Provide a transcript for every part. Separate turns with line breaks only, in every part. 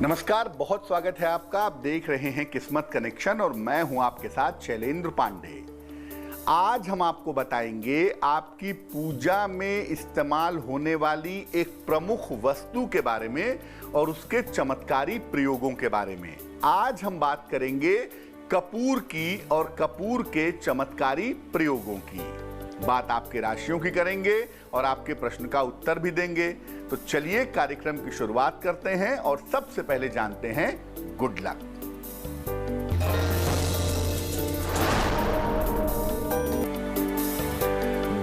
नमस्कार, बहुत स्वागत है आपका। आप देख रहे हैं किस्मत कनेक्शन और मैं हूं आपके साथ शैलेंद्र पांडे। आज हम आपको बताएंगे आपकी पूजा में इस्तेमाल होने वाली एक प्रमुख वस्तु के बारे में और उसके चमत्कारी प्रयोगों के बारे में। आज हम बात करेंगे कपूर की और कपूर के चमत्कारी प्रयोगों की। बात आपके राशियों की करेंगे और आपके प्रश्न का उत्तर भी देंगे। तो चलिए कार्यक्रम की शुरुआत करते हैं और सबसे पहले जानते हैं गुड लक।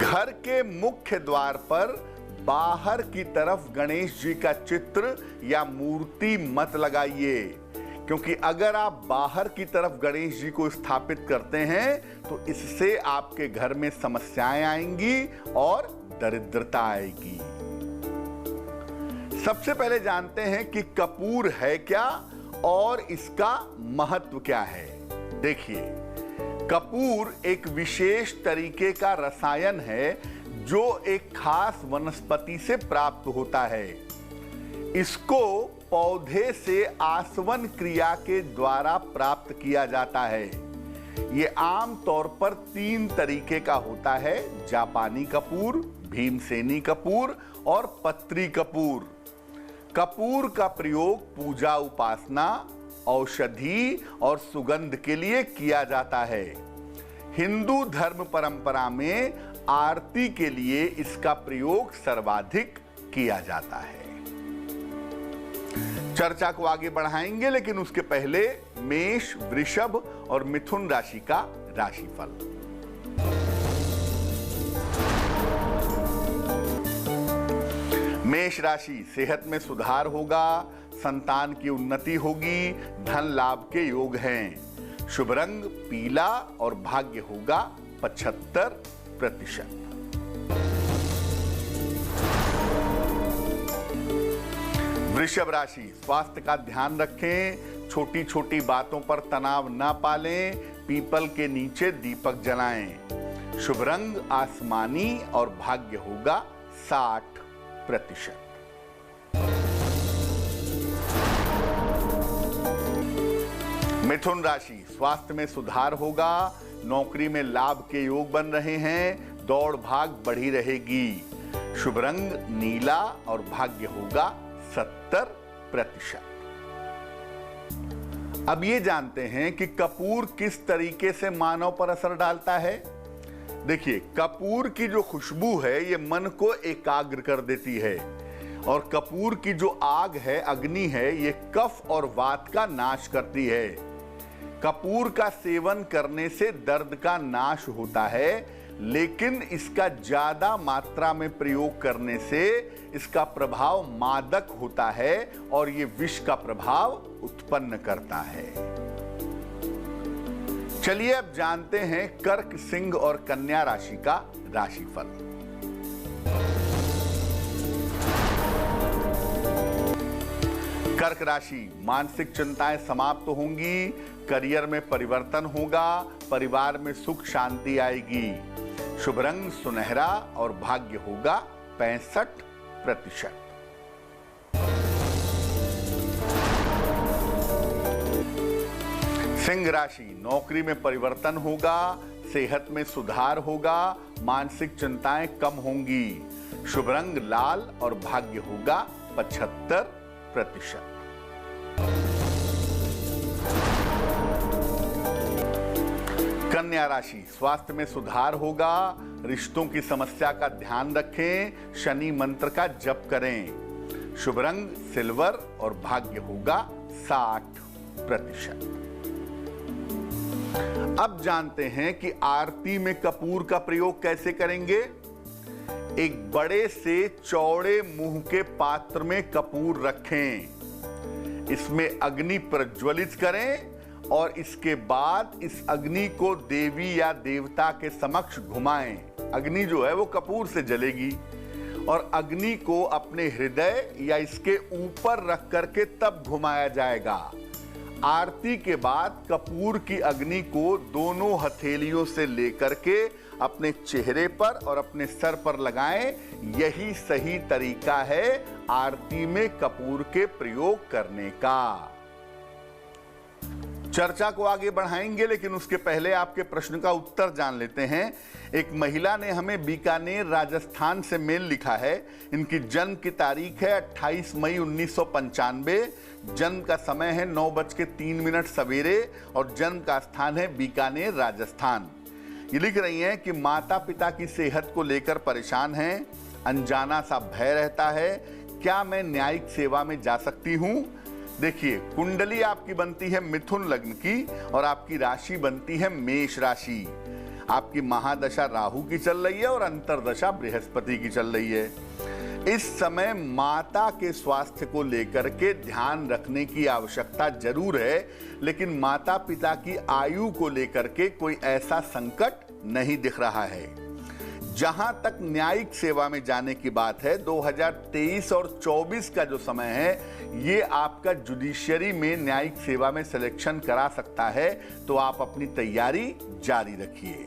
घर के मुख्य द्वार पर बाहर की तरफ गणेश जी का चित्र या मूर्ति मत लगाइए, क्योंकि अगर आप बाहर की तरफ गणेश जी को स्थापित करते हैं तो इससे आपके घर में समस्याएं आएंगी और दरिद्रता आएगी। सबसे पहले जानते हैं कि कपूर है क्या और इसका महत्व क्या है। देखिए, कपूर एक विशेष तरीके का रसायन है जो एक खास वनस्पति से प्राप्त होता है। इसको पौधे से आसवन क्रिया के द्वारा प्राप्त किया जाता है। ये आम तौर पर 3 तरीके का होता है: जापानी कपूर, भीमसेनी कपूर और पत्री कपूर। कपूर का प्रयोग पूजा, उपासना, औषधि और सुगंध के लिए किया जाता है। हिंदू धर्म परंपरा में आरती के लिए इसका प्रयोग सर्वाधिक किया जाता है। चर्चा को आगे बढ़ाएंगे, लेकिन उसके पहले मेष, वृषभ और मिथुन राशि का राशिफल। मेष राशि, सेहत में सुधार होगा, संतान की उन्नति होगी, धन लाभ के योग हैं। शुभ रंग पीला और भाग्य होगा 75%। वृषभ राशि, स्वास्थ्य का ध्यान रखें, छोटी छोटी बातों पर तनाव ना पालें, पीपल के नीचे दीपक जलाएं। शुभ रंग आसमानी और भाग्य होगा 60%। मिथुन राशि, स्वास्थ्य में सुधार होगा, नौकरी में लाभ के योग बन रहे हैं, दौड़ भाग बढ़ी रहेगी। शुभ रंग नीला और भाग्य होगा 70%। अब ये जानते हैं कि कपूर किस तरीके से मानव पर असर डालता है। देखिए, कपूर की जो खुशबू है ये मन को एकाग्र कर देती है, और कपूर की जो आग है, अग्नि है, ये कफ और वात का नाश करती है। कपूर का सेवन करने से दर्द का नाश होता है, लेकिन इसका ज्यादा मात्रा में प्रयोग करने से इसका प्रभाव मादक होता है और ये विष का प्रभाव उत्पन्न करता है। चलिए अब जानते हैं कर्क, सिंह और कन्या राशि का राशिफल। कर्क राशि, मानसिक चिंताएं समाप्त होंगी, करियर में परिवर्तन होगा, परिवार में सुख शांति आएगी। शुभ रंग सुनहरा और भाग्य होगा 65%। सिंह राशि, नौकरी में परिवर्तन होगा, सेहत में सुधार होगा, मानसिक चिंताएं कम होंगी। शुभ रंग लाल और भाग्य होगा 75%। कन्या राशि, स्वास्थ्य में सुधार होगा, रिश्तों की समस्या का ध्यान रखें, शनि मंत्र का जप करें। शुभ रंग सिल्वर और भाग्य होगा 60%। अब जानते हैं कि आरती में कपूर का प्रयोग कैसे करेंगे। एक बड़े से चौड़े मुंह के पात्र में कपूर रखें, इसमें अग्नि प्रज्वलित करें और इसके बाद इस अग्नि को देवी या देवता के समक्ष घुमाएं। अग्नि जो है वो कपूर से जलेगी और अग्नि को अपने हृदय या इसके ऊपर रख करके तब घुमाया जाएगा। आरती के बाद कपूर की अग्नि को दोनों हथेलियों से लेकर के अपने चेहरे पर और अपने सर पर लगाएं। यही सही तरीका है आरती में कपूर के प्रयोग करने का। चर्चा को आगे बढ़ाएंगे, लेकिन उसके पहले आपके प्रश्न का उत्तर जान लेते हैं। एक महिला ने हमें बीकानेर राजस्थान से मेल लिखा है। इनकी जन्म की तारीख है 28 मई 1995। जन्म का समय है 9:03 सवेरे और जन्म का स्थान है बीकानेर राजस्थान। ये लिख रही हैं कि माता पिता की सेहत को लेकर परेशान हैं, अनजाना सा भय रहता है, क्या मैं न्यायिक सेवा में जा सकती हूँ? देखिए, कुंडली आपकी बनती है मिथुन लग्न की और आपकी राशि बनती है मेष राशि। आपकी महादशा राहु की चल रही है और अंतरदशा बृहस्पति की चल रही है। इस समय माता के स्वास्थ्य को लेकर के ध्यान रखने की आवश्यकता जरूर है, लेकिन माता पिता की आयु को लेकर के कोई ऐसा संकट नहीं दिख रहा है। जहां तक न्यायिक सेवा में जाने की बात है, 2023 और 24 का जो समय है, ये आपका जुडिशियरी में न्यायिक सेवा में सिलेक्शन करा सकता है, तो आप अपनी तैयारी जारी रखिए।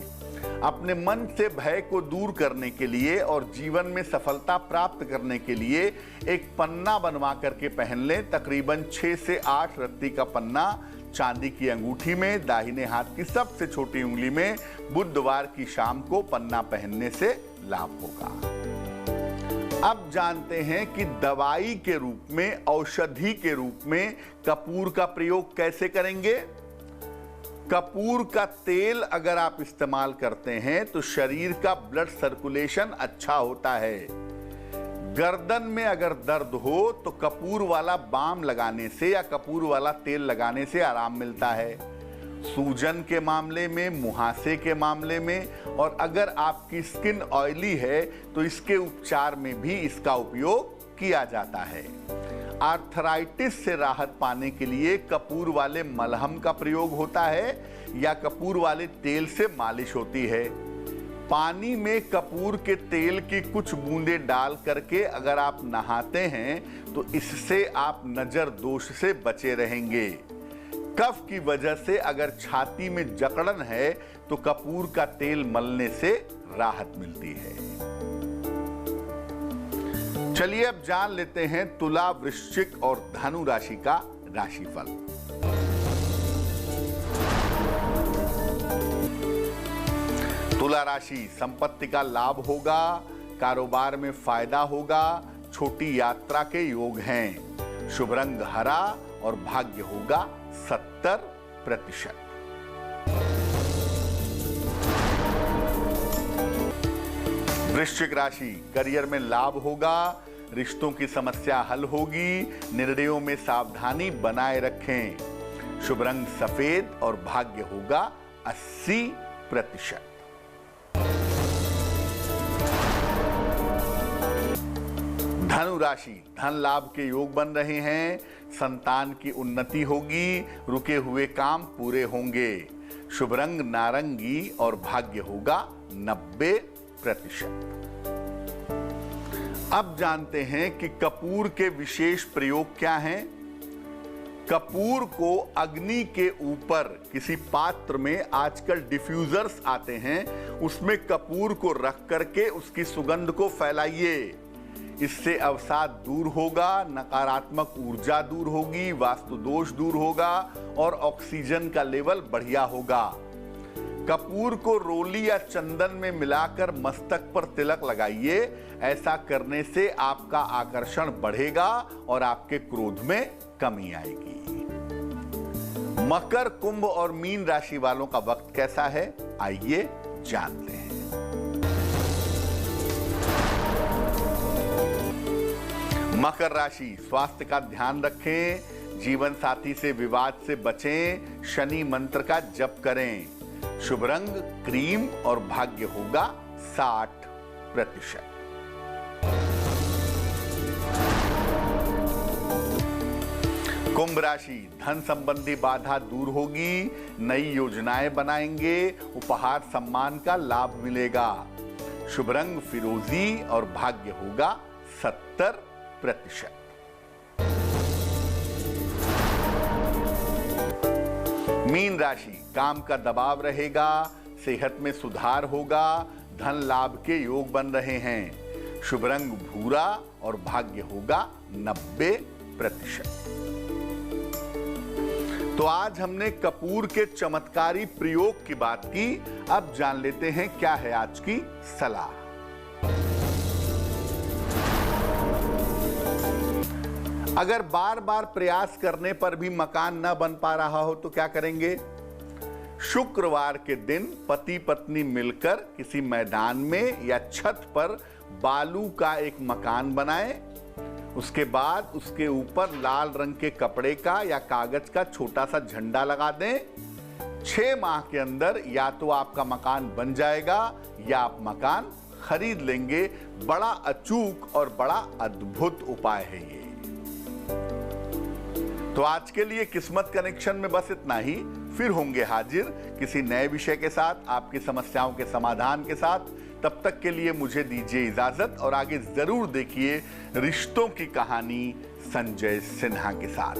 अपने मन से भय को दूर करने के लिए और जीवन में सफलता प्राप्त करने के लिए एक पन्ना बनवा करके पहन लें। तकरीबन 6 से 8 रत्ती का पन्ना चांदी की अंगूठी में, दाहिने हाथ की सबसे छोटी उंगली में, बुधवार की शाम को पन्ना पहनने से लाभ होगा। अब जानते हैं कि दवाई के रूप में, औषधि के रूप में कपूर का प्रयोग कैसे करेंगे। कपूर का तेल अगर आप इस्तेमाल करते हैं तो शरीर का ब्लड सर्कुलेशन अच्छा होता है। गर्दन में अगर दर्द हो तो कपूर वाला बाम लगाने से या कपूर वाला तेल लगाने से आराम मिलता है। सूजन के मामले में, मुहासे के मामले में, और अगर आपकी स्किन ऑयली है तो इसके उपचार में भी इसका उपयोग किया जाता है। आर्थराइटिस से राहत पाने के लिए कपूर वाले मलहम का प्रयोग होता है या कपूर वाले तेल से मालिश होती है। पानी में कपूर के तेल की कुछ बूंदें डाल करके अगर आप नहाते हैं तो इससे आप नजर दोष से बचे रहेंगे। कफ की वजह से अगर छाती में जकड़न है तो कपूर का तेल मलने से राहत मिलती है। चलिए अब जान लेते हैं तुला, वृश्चिक और धनु राशि का राशिफल। तुला राशि, संपत्ति का लाभ होगा, कारोबार में फायदा होगा, छोटी यात्रा के योग हैं। शुभ रंग हरा और भाग्य होगा 70%। वृश्चिक राशि, करियर में लाभ होगा, रिश्तों की समस्या हल होगी, निर्णयों में सावधानी बनाए रखें। शुभ रंग सफेद और भाग्य होगा 80%। धनु राशि, धन लाभ के योग बन रहे हैं, संतान की उन्नति होगी, रुके हुए काम पूरे होंगे। शुभ रंग नारंगी और भाग्य होगा 90%। अब जानते हैं कि कपूर के विशेष प्रयोग क्या हैं। कपूर को अग्नि के ऊपर किसी पात्र में, आजकल डिफ्यूजर्स आते हैं, उसमें कपूर को रख करके उसकी सुगंध को फैलाइए। इससे अवसाद दूर होगा, नकारात्मक ऊर्जा दूर होगी, वास्तु दोष दूर होगा और ऑक्सीजन का लेवल बढ़िया होगा। कपूर को रोली या चंदन में मिलाकर मस्तक पर तिलक लगाइए। ऐसा करने से आपका आकर्षण बढ़ेगा और आपके क्रोध में कमी आएगी। मकर, कुंभ और मीन राशि वालों का वक्त कैसा है, आइए जानते हैं। मकर राशि, स्वास्थ्य का ध्यान रखें, जीवन साथी से विवाद से बचें, शनि मंत्र का जप करें। शुभ रंग क्रीम और भाग्य होगा 60%। कुंभ राशि, धन संबंधी बाधा दूर होगी, नई योजनाएं बनाएंगे, उपहार सम्मान का लाभ मिलेगा। शुभ रंग फिरोजी और भाग्य होगा 70%। मीन राशि, काम का दबाव रहेगा, सेहत में सुधार होगा, धन लाभ के योग बन रहे हैं। शुभ रंग भूरा और भाग्य होगा 90%। तो आज हमने कपूर के चमत्कारी प्रयोग की बात की। अब जान लेते हैं क्या है आज की सलाह। अगर बार बार प्रयास करने पर भी मकान न बन पा रहा हो तो क्या करेंगे? शुक्रवार के दिन पति पत्नी मिलकर किसी मैदान में या छत पर बालू का एक मकान बनाएं। उसके बाद उसके ऊपर लाल रंग के कपड़े का या कागज का छोटा सा झंडा लगा दें। 6 माह के अंदर या तो आपका मकान बन जाएगा या आप मकान खरीद लेंगे। बड़ा अचूक और बड़ा अद्भुत उपाय है ये। तो आज के लिए किस्मत कनेक्शन में बस इतना ही। फिर होंगे हाजिर किसी नए विषय के साथ, आपकी समस्याओं के समाधान के साथ। तब तक के लिए मुझे दीजिए इजाजत और आगे जरूर देखिए रिश्तों की कहानी संजय सिन्हा के साथ।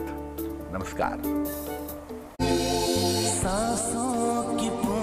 नमस्कार।